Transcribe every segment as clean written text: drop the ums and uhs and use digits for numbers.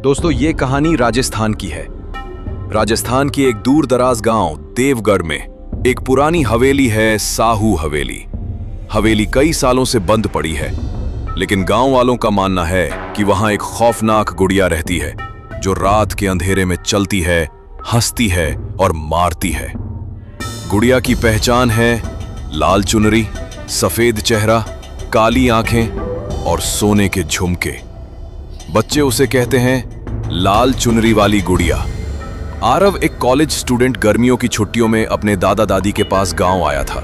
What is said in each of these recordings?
दोस्तों, ये कहानी राजस्थान की है। राजस्थान की एक दूर दराज गांव देवगढ़ में एक पुरानी हवेली है, साहू हवेली। हवेली कई सालों से बंद पड़ी है, लेकिन गांव वालों का मानना है कि वहां एक खौफनाक गुड़िया रहती है जो रात के अंधेरे में चलती है, हंसती है और मारती है। गुड़िया की पहचान है लाल चुनरी, सफेद चेहरा, काली आंखें और सोने के झुमके। बच्चे उसे कहते हैं लाल चुनरी वाली गुड़िया। आरव एक कॉलेज स्टूडेंट गर्मियों की छुट्टियों में अपने दादा दादी के पास गांव आया था।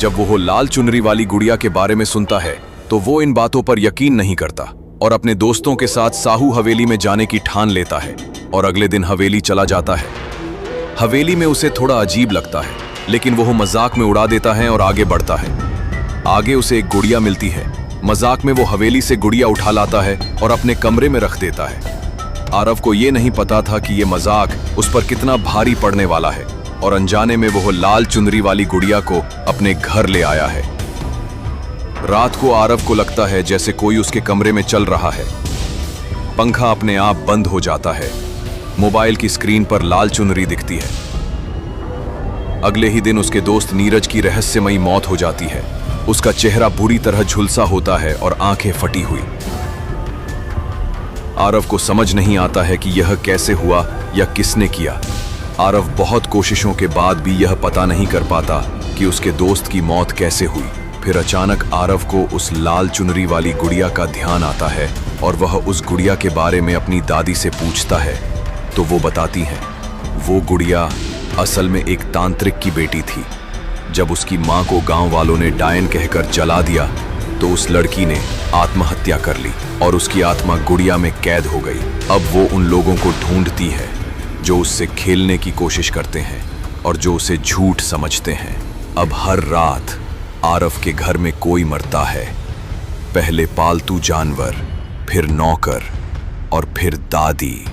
जब वो लाल चुनरी वाली गुड़िया के बारे में सुनता है तो वो इन बातों पर यकीन नहीं करता और अपने दोस्तों के साथ साहू हवेली में जाने की ठान लेता है और अगले दिन हवेली चला जाता है। हवेली में उसे थोड़ा अजीब लगता है, लेकिन वो मजाक में उड़ा देता है और आगे बढ़ता है। आगे उसे एक गुड़िया मिलती है। मजाक में वो हवेली से गुड़िया उठा लाता है और अपने कमरे में रख देता है। आरव को ये नहीं पता था कि ये मजाक उस पर कितना भारी पड़ने वाला है और अनजाने में वो लाल चुनरी वाली गुड़िया को अपने घर ले आया है। रात को आरव को लगता है जैसे कोई उसके कमरे में चल रहा है। पंखा अपने आप बंद हो जाता है। मोबाइल की स्क्रीन पर लाल चुनरी दिखती है। अगले ही दिन उसके दोस्त नीरज की रहस्यमयी मौत हो जाती है। उसका चेहरा बुरी तरह झुलसा होता है और आंखें फटी हुई। आरव को समझ नहीं आता है कि यह कैसे हुआ या किसने किया। आरव बहुत कोशिशों के बाद भी यह पता नहीं कर पाता कि उसके दोस्त की मौत कैसे हुई। फिर अचानक आरव को उस लाल चुनरी वाली गुड़िया का ध्यान आता है और वह उस गुड़िया के बारे में अपनी दादी से पूछता है तो वो बताती हैं वो गुड़िया असल में एक तांत्रिक की बेटी थी। जब उसकी मां को गांव वालों ने डायन कहकर जला दिया तो उस लड़की ने आत्महत्या कर ली और उसकी आत्मा गुड़िया में कैद हो गई। अब वो उन लोगों को ढूंढती है जो उससे खेलने की कोशिश करते हैं और जो उसे झूठ समझते हैं। अब हर रात आरव के घर में कोई मरता है। पहले पालतू जानवर, फिर नौकर और फिर दादी।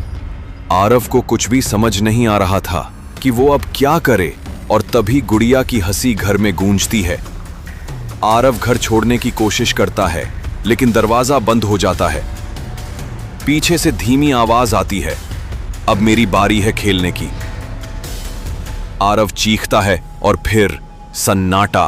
आरव को कुछ भी समझ नहीं आ रहा था कि वो अब क्या करे, और तभी गुड़िया की हंसी घर में गूंजती है। आरव घर छोड़ने की कोशिश करता है, लेकिन दरवाजा बंद हो जाता है। पीछे से धीमी आवाज आती है, अब मेरी बारी है खेलने की। आरव चीखता है और फिर सन्नाटा।